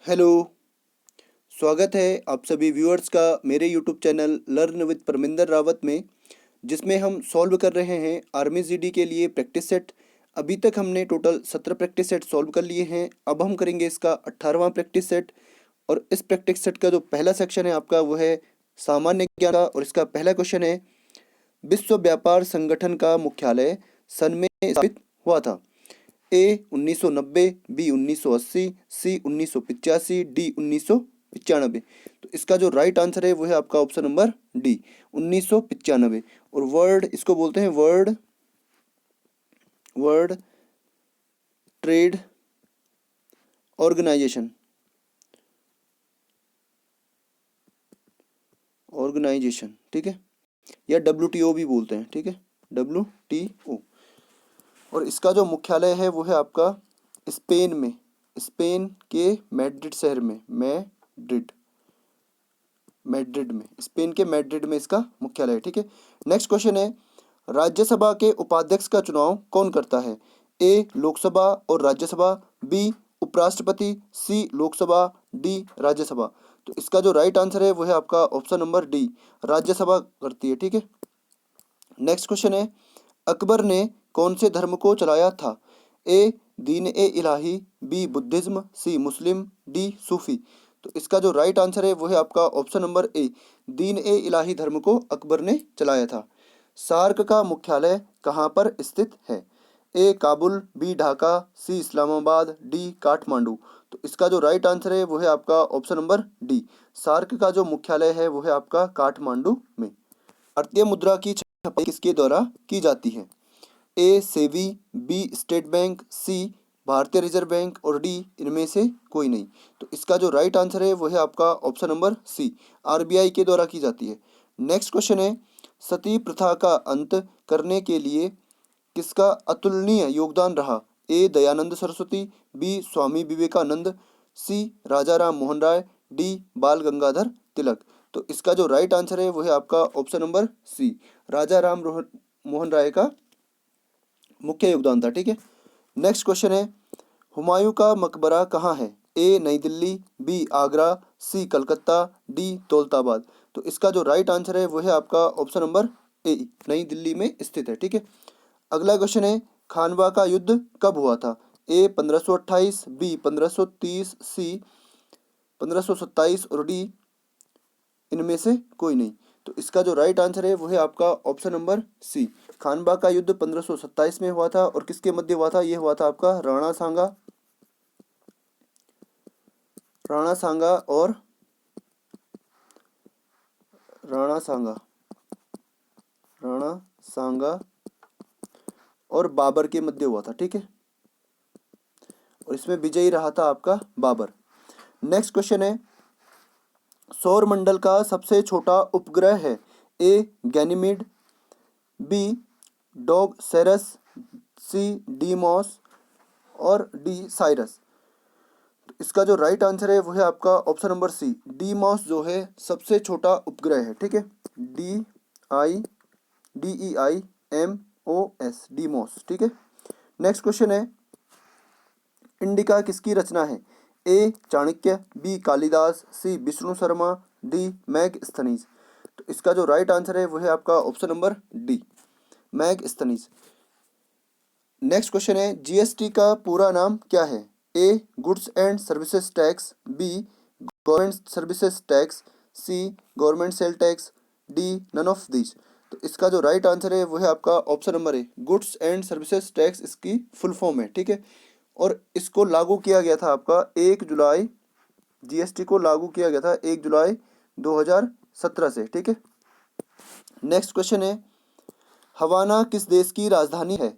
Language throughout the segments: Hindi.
हेलो, स्वागत है आप सभी व्यूअर्स का मेरे YouTube channel learn with Parminder Rawat में, जिसमें हम सॉल्व कर रहे हैं आर्मी जीडी के लिए प्रैक्टिस सेट। अभी तक हमने टोटल 17 प्रैक्टिस सेट सॉल्व कर लिए हैं। अब हम करेंगे इसका 18वां प्रैक्टिस सेट। और इस प्रैक्टिस सेट का जो पहला सेक्शन है आपका वो है सामान्य ज्ञान का। और इसका पहला क्वेश्चन है, विश्व व्यापार संगठन का मुख्यालय सन में स्थापित हुआ था? ए 1990, बी 1980, सी 1985, डी 1995। तो इसका जो राइट आंसर है वो है आपका ऑप्शन नंबर डी 1995। और वर्ल्ड इसको बोलते हैं world world trade organisation organisation ठीक है, या डब्ल्यूटीओ भी बोलते हैं, ठीक है, डब्ल्यूटीओ। और इसका जो मुख्यालय है वो है आपका स्पेन में, स्पेन के मैड्रिड शहर में, मैड्रिड में, स्पेन के मैड्रिड में इसका मुख्यालय है, ठीक है। नेक्स्ट क्वेश्चन है, राज्यसभा के उपाध्यक्ष का चुनाव कौन करता है? ए लोकसभा और राज्यसभा, बी उपराष्ट्रपति, सी लोकसभा, डी राज्यसभा। तो इसका जो राइट आंसर है वो है आपका ऑप्शन नंबर डी, राज्यसभा करती है, ठीक है। नेक्स्ट क्वेश्चन है, अकबर ने कौन से धर्म को चलाया था? ए दीन ए इलाही, बी बुद्धिज्म, सी मुस्लिम, डी सूफी। तो इसका जो राइट आंसर है वो है आपका ऑप्शन नंबर ए, दीन ए इलाही धर्म को अकबर ने चलाया था। सार्क का मुख्यालय कहाँ पर स्थित है? ए काबुल, बी ढाका, सी इस्लामाबाद, डी काठमांडू। तो इसका जो राइट आंसर है वो है आपका ऑप्शन नंबर डी, सार्क का जो मुख्यालय है वो है आपका काठमांडू में। भारतीय मुद्रा की छपाई किसके द्वारा की जाती है? ए सेबी, बी स्टेट बैंक, सी भारतीय रिजर्व बैंक और डी इनमें से कोई नहीं। तो इसका जो राइट आंसर है वो है आपका ऑप्शन नंबर सी, आरबीआई के द्वारा की जाती है। नेक्स्ट क्वेश्चन है, सती प्रथा का अंत करने के लिए किसका अतुलनीय योगदान रहा? ए दयानंद सरस्वती, बी स्वामी विवेकानंद, सी राजा राम मोहन राय, डी बाल गंगाधर तिलक। तो इसका जो राइट आंसर है वो है आपका ऑप्शन नंबर सी, राजा राम मोहन राय का मुख्य योगदान था, ठीक है। नेक्स्ट क्वेश्चन है, हुमायूं का मकबरा कहाँ है? ए नई दिल्ली, बी आगरा, सी कलकत्ता, डी दौलताबाद। तो इसका जो राइट आंसर है वो है आपका ऑप्शन नंबर ए, नई दिल्ली में स्थित है, ठीक है। अगला क्वेश्चन है, खानवा का युद्ध कब हुआ था? ए 1528, बी 1530, सी 1527 और डी इनमें से कोई नहीं। तो इसका जो राइट आंसर है वो है आपका ऑप्शन नंबर सी, खानवा का युद्ध 1527 में हुआ था। और किसके मध्य हुआ था? ये हुआ था आपका राणा सांगा और राणा सांगा और बाबर के मध्य हुआ था, ठीक है। और इसमें विजयी रहा था आपका बाबर। नेक्स्ट क्वेश्चन है, सौर मंडल का सबसे छोटा उपग्रह है? ए गैनीमेड, बी डॉग-सेरस, सी डीमॉस और डी साइरस। तो इसका जो राइट आंसर है वो है आपका ऑप्शन नंबर सी, डीमॉस जो है सबसे छोटा उपग्रह है, ठीक है, DEIMOS, डीमॉस, ठीक है। नेक्स्ट क्वेश्चन है, इंडिका किसकी रचना है? A Chanakya, B Kalidas, C Vishnu Sharma, D Megasthenes. तो इसका जो राइट आंसर है वो है आपका option number D, Megasthenes. Next question है, जीएसटी का पूरा नाम क्या है? A goods and services tax, B government services tax, C government sale tax, D none of this. तो इसका जो राइट आंसर है वो है आपका option number A, goods and services tax इसकी फुल फॉर्म है, ठीक है। और इसको लागू किया गया था आपका 1 जुलाई, जीएसटी को लागू किया गया था 1 जुलाई 2017 से, ठीक है। नेक्स्ट क्वेश्चन है, हवाना किस देश की राजधानी है?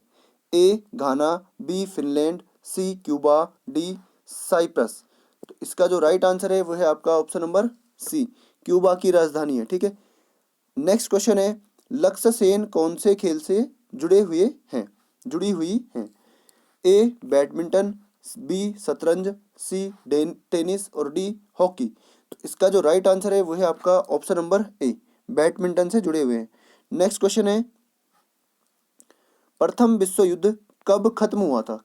ए घाना, बी फिनलैंड, सी क्यूबा, डी साइप्रस। तो इसका जो राइट आंसर है वो है आपका ऑप्शन नंबर सी, क्यूबा की राजधानी है, ठीक है। नेक्स्ट क्वेश्चन है, लक्ष्य सेन कौन से खेल से जुड़ी हुई हैं? ए बैडमिंटन, बी शतरंज, सी टेनिस और डी हॉकी। तो इसका जो राइट आंसर है वो है आपका ऑप्शन नंबर ए, बैडमिंटन से जुड़े हुए हैं। नेक्स्ट क्वेश्चन है, प्रथम विश्व युद्ध कब खत्म हुआ था?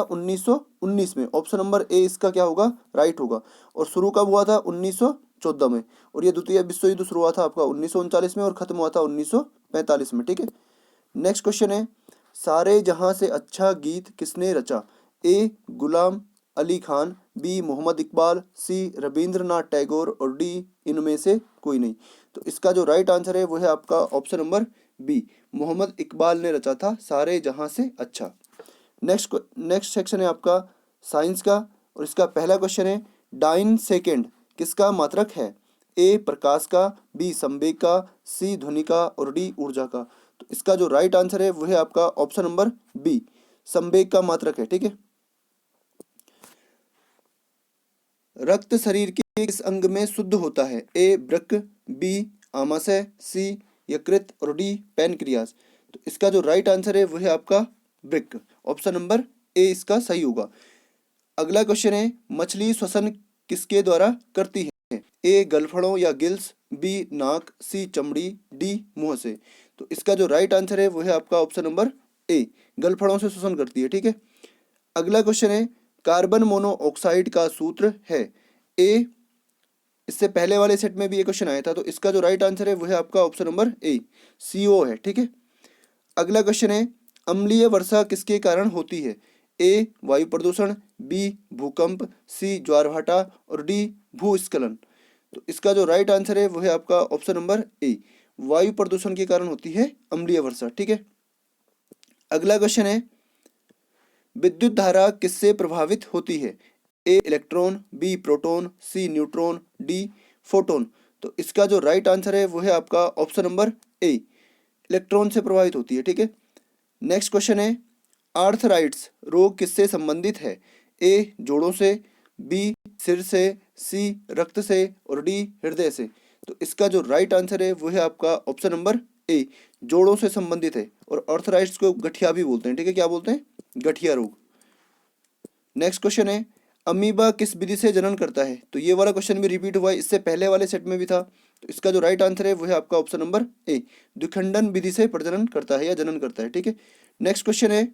1919 19 में। ऑप्शन नंबर ए इसका क्या होगा, राइट होगा। और शुरू कब हुआ था, 1914 में। और ये द्वितीय विश्व युद्ध शुरू हुआ था आपका 1939 में और खत्म हुआ था 1945 में, ठीक है। नेक्स्ट क्वेश्चन है, सारे जहां से अच्छा गीत किसने रचा? ए गुलाम अली खान, बी मोहम्मद इकबाल, सी रविंद्रनाथ टैगोर और डी इनमें से कोई नहीं। तो इसका जो राइट आंसर है वो है आपका option number B, Mohammad Iqbal ने रचा था सारे जहां से अच्छा। नेक्स्ट सेक्शन है आपका साइंस का और इसका पहला क्वेश्चन है, डाइन सेकेंड किसका मात्रक है? ए प्रकाश का, बी संवेग का, सी ध्वनि का और डी ऊर्जा का। तो इसका जो राइट आंसर है वो है आपका ऑप्शन नंबर बी, संवेग का मात्रक है, ठीक है। रक्त शरीर के किस अंग में शुद्ध होता है? ए वृक्क, बी आमाशय, सी यकृत और डी पैनक्रियास। तो इसका जो राइट आंसर है वो है आपका वृक्क, ऑप्शन नंबर ए इसका सही होगा। अगला क्वेश्चन है, मछली श्वसन किसके द्वारा करती है? ए गलफड़ों या गिल्स, बी नाक, सी चमड़ी, डी मुंह से। तो इसका जो राइट आंसर है वो है आपका ऑप्शन नंबर ए, गलफड़ों से श्वसन करती है, ठीक है। अगला क्वेश्चन है, कार्बन मोनोऑक्साइड का सूत्र है? ए, इससे पहले वाले सेट में भी ये क्वेश्चन आया था, तो इसका जो राइट आंसर है वो है आपका ऑप्शन नंबर ए, CO है, ठीक है। अगला क्वेश्चन है, अम्लीय वर्षा किसके कारण होती है? ए वायु प्रदूषण, बी भूकंप, सी ज्वारभाटा और डी भूस्खलन। तो इसका जो राइट आंसर है वो है आपका ऑप्शन नंबर ए, वायु प्रदूषण के कारण होती है अम्लीय वर्षा, ठीक है। अगला क्वेश्चन है, विद्युत धारा किससे प्रभावित होती है? ए इलेक्ट्रॉन, बी प्रोटॉन, सी न्यूट्रॉन, डी फोटोन। तो इसका जो राइट आंसर है वो है आपका ऑप्शन नंबर ए, इलेक्ट्रॉन से प्रभावित होती है, ठीक है। नेक्स्ट क्वेश्चन है, आर्थराइट्स रोग किससे संबंधित है? ए जोड़ों से, बी सिर से, सी रक्त से और डी हृदय से। तो इसका जो राइट आंसर है वो है आपका ऑप्शन नंबर ए, जोड़ों से संबंधित है। और आर्थराइट्स को गठिया भी बोलते हैं, ठीक है, क्या बोलते हैं, गठिया रोग। नेक्स्ट क्वेश्चन है, अमीबा किस विधि से जनन करता है? तो ये वाला क्वेश्चन भी रिपीट हुआ है, इससे पहले वाले सेट में भी था। तो इसका जो राइट आंसर है वो है आपका ऑप्शन नंबर ए, द्विखंडन विधि से प्रजनन करता है या जनन करता है, ठीक है। नेक्स्ट क्वेश्चन है,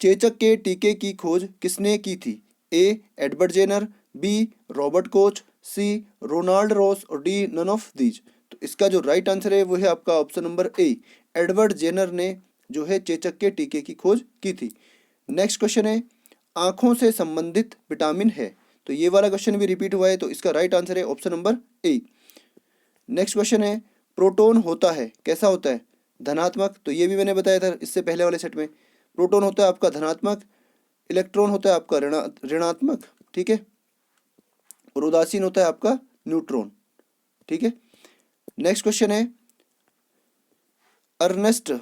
चेचक के टीके की खोज किसने की थी? A Edward Jenner, B Robert Koch, C Ronald Ross और डी नन ऑफ दीज। तो इसका जो राइट आंसर है वो है आपका option number A, Edward Jenner ने जो है चेचक के टीके की खोज की थी। नेक्स्ट क्वेश्चन है, आंखों से संबंधित विटामिन है? तो ये वाला क्वेश्चन भी रिपीट हुआ है, तो इसका राइट आंसर है ऑप्शन नंबर ए। नेक्स्ट क्वेश्चन है, प्रोटॉन होता है कैसा होता है? धनात्मक। तो ये भी मैंने बताया था इससे पहले वाले सेट में, प्रोटॉन होता है आपका धनात्मक, इलेक्ट्रॉन होता है आपका ऋणात्मक, ठीक है, और उदासीन होता है आपका न्यूट्रॉन, ठीक है। नेक्स्ट क्वेश्चन है, अर्नेस्ट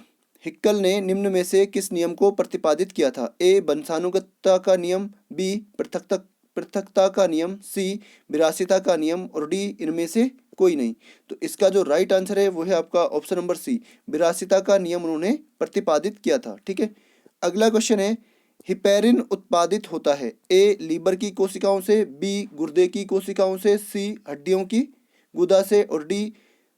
हिक्कल ने निम्न में से किस नियम को प्रतिपादित किया था? ए वंशानुगतता का नियम, बी पृथकता का नियम, सी विरासिता का नियम और डी इनमें से कोई नहीं। तो इसका जो राइट आंसर है वो है आपका ऑप्शन नंबर सी, विरासिता का नियम उन्होंने प्रतिपादित किया था, ठीक है। अगला क्वेश्चन है, हिपेरिन उत्पादित होता है? ए लीवर की कोशिकाओं से, बी गुर्दे की कोशिकाओं से, सी हड्डियों की गुदा से और डी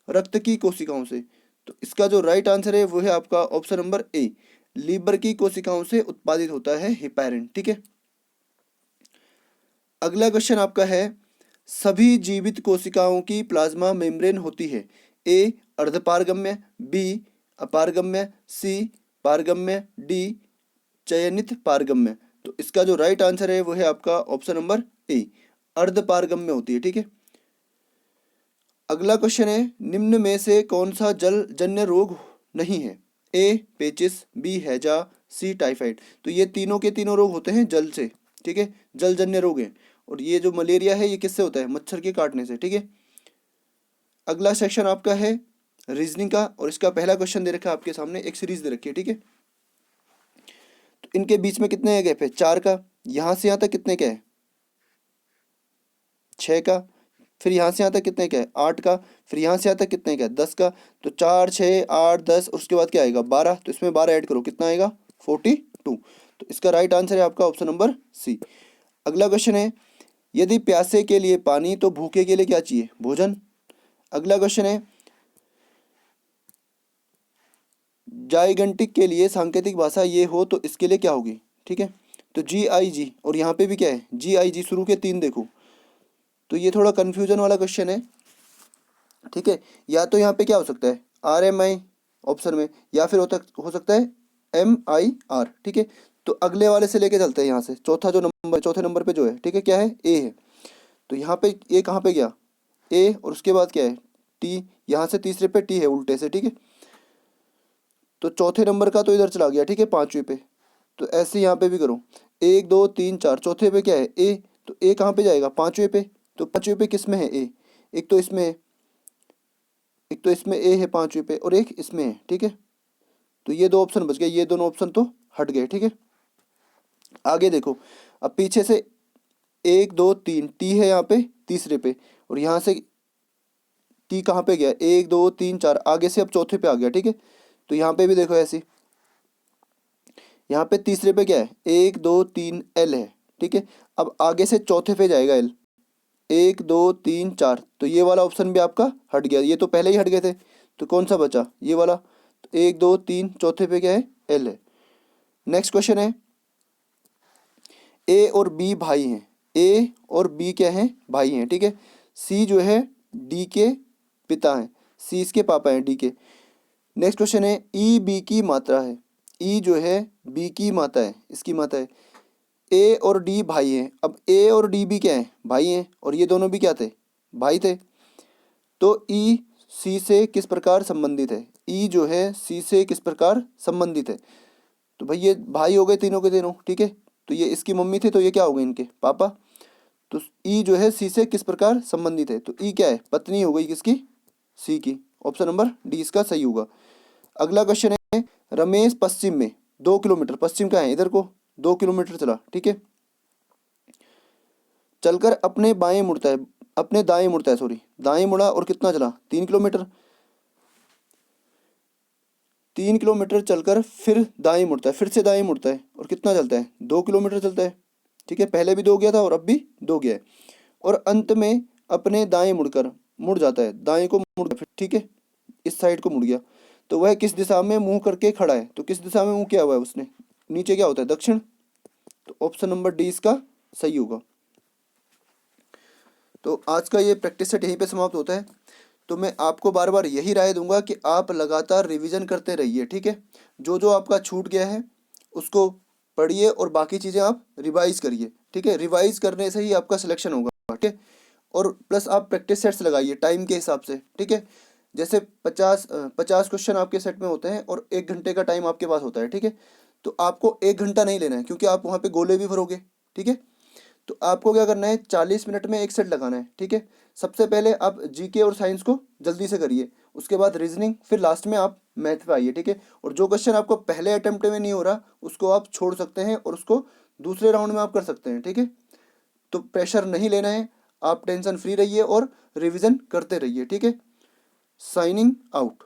रक्त की कोशिकाओं से। तो इसका जो राइट आंसर है वो है आपका ऑप्शन नंबर ए, लीवर की कोशिकाओं से उत्पादित होता है हिपेरिन, ठीक है। अगला क्वेश्चन आपका है, सभी जीवित कोशिकाओं की प्लाज्मा मेम्ब्रेन होती है? ए अर्धपारगम्य, बी अपारगम्य, सी पारगम्य, डी चयनित पारगम्य। तो इसका जो राइट आंसर है वो है आपका ऑप्शन नंबर ए, अर्धपारगम्य होती है, ठीक है। अगला क्वेश्चन है, निम्न में से कौन सा जल जन्य रोग नहीं है? ए पेचिस, बी हैजा, सी टाइफाइड। तो ये तीनों के तीनों रोग होते हैं जल से, ठीक है, जल जन्य रोग हैं। और ये जो मलेरिया है ये किससे होता है? मच्छर के काटने से, ठीक है। अगला सेक्शन आपका है रीजनिंग का और इसका पहला क्वेश्चन दे रखा है आपके सामने, एक सीरीज दे रखी है, ठीक है। तो इनके बीच में कितने गैप है? 4 का। यहाँ से यहाँ तक कितने का है? 6 का। फिर यहाँ से यहाँ तक कितने का है? 8 का। फिर यहाँ से यहाँ तक कितने का है? 10 का। तो 4 6 8 10 और उसके बाद क्या आएगा? 12। तो इसमें 12 ऐड करो, कितना आएगा? 42। तो इसका राइट आंसर है आपका ऑप्शन नंबर सी। अगला क्वेश्चन है, यदि प्यासे के लिए पानी तो भूखे के लिए क्या चाहिए? भोजन। अगला क्वेश्चन है, जाइगंटिक के लिए सांकेतिक भाषा ये हो तो इसके लिए क्या होगी? ठीक है, तो GIG, और यहाँ पे भी क्या है GIG, शुरू के 3 देखो। तो ये थोड़ा कन्फ्यूजन वाला क्वेश्चन है, ठीक है। या तो यहाँ पे क्या हो सकता है RMI ऑप्शन में, या फिर हो सकता है MIR, ठीक है। तो अगले वाले से लेके चलते हैं यहाँ से, चौथे नंबर पे जो है, ठीक है, क्या है A है। तो यहाँ पे A कहाँ पे गया A, और उसके बाद क्या है T, यहाँ से तीसरे पे T है उल्टे से, ठीक है। तो चौथे नंबर का तो इधर चला गया, ठीक है, 5वें पे। तो ऐसे यहाँ पे भी करो, 1 2 3 4, चौथे पे क्या है A, तो A कहाँ पे जाएगा 5वें पे। तो 5वें पे किस में है A, एक तो इसमें है, एक तो इसमें A है 5वें पे, और एक इसमें है, ठीक है। तो ये 2 ऑप्शन बच गए, ये दोनों ऑप्शन तो हट गए, ठीक है। आगे देखो, अब पीछे से 1 2 3 T है यहाँ पे तीसरे पे, और यहाँ से T कहाँ पे गया 1 2 3 4, आगे से अब चौथे पे आ गया, ठीक है। तो यहाँ पे भी देखो ऐसे, यहाँ पे तीसरे पे क्या है 1 2 3 L है, ठीक है। अब आगे से चौथे पे जाएगा L, 1 2 3 4, तो ये वाला ऑप्शन भी आपका हट गया, ये तो पहले ही हट गए थे। तो कौन सा बचा ये वाला, तो 1 2 3, चौथे पे क्या है L है। नेक्स्ट क्वेश्चन है, A और B भाई हैं, A और B क्या हैं भाई हैं, ठीक है। C जो है D के पिता हैं, C इसके पापा हैं D के। नेक्स्ट क्वेश्चन है E B की मात्रा है, E जो है B की माता है, इसकी माता है। A और D भाई हैं, अब A और D भी क्या हैं भाई हैं, और ये दोनों भी क्या थे भाई थे। तो E C से किस प्रकार संबंधित है, E जो है C से किस प्रकार संबंधित है। तो भाई ये भाई हो गए तीनों के तीनों, ठीक है। तो ये इसकी मम्मी थी, तो ये क्या हो गए इनके पापा। तो E जो है C से किस प्रकार संबंधित है, तो E क्या है पत्नी हो गई किसकी C की। ऑप्शन नंबर D इसका सही होगा। अगला क्वेश्चन है, रमेश पश्चिम में 2 किलोमीटर, पश्चिम का है इधर को 2 किलोमीटर चला, ठीक है, चलकर अपने दाएं मुड़ता है, सॉरी दाएं मुड़ा, और कितना चला 3 किलोमीटर। 3 किलोमीटर चलकर फिर दाएं मुड़ता है, फिर से दाएं मुड़ता है, और कितना चलता है 2 किलोमीटर चलता है, ठीक है। पहले भी 2 गया था और अब भी 2 गया है, और अंत में अपने दाएं मुड़ जाता है, दाएं को मुड़ गया फिर, ठीक है, इस साइड को मुड़ गया। तो वह किस दिशा में मुंह करके खड़ा है, तो किस दिशा में मुंह किया हुआ है उसने, नीचे क्या होता है दक्षिण। तो ऑप्शन नंबर D इसका सही होगा। तो आज का ये प्रैक्टिस सेट यहीं पे समाप्त होता है। तो मैं आपको बार बार यही राय दूंगा कि आप लगातार रिवीजन करते रहिए, ठीक है। जो जो आपका छूट गया है उसको पढ़िए, और बाकी चीज़ें आप रिवाइज करिए, ठीक है। रिवाइज करने से ही आपका सिलेक्शन होगा, ठीक है। और प्लस आप प्रैक्टिस सेट्स लगाइए टाइम के हिसाब से, ठीक है। जैसे 50 क्वेश्चन आपके सेट में होते हैं, और 1 घंटे का टाइम आपके पास होता है, ठीक है। तो आपको 1 घंटा नहीं लेना है, क्योंकि आप वहाँ पे गोले भी भरोगे, ठीक है। तो आपको क्या करना है 40 मिनट में एक सेट लगाना है, ठीक है। सबसे पहले आप GK और साइंस को जल्दी से करिए, उसके बाद रीजनिंग, फिर लास्ट में आप मैथ पे आइए, ठीक है। और जो क्वेश्चन आपको पहले अटेम्प्ट में नहीं हो रहा उसको आप छोड़ सकते हैं, और उसको दूसरे राउंड में आप कर सकते हैं, ठीक है। तो प्रेशर नहीं लेना है, आप टेंशन फ्री रहिए और रिविजन करते रहिए, ठीक है। Signing out.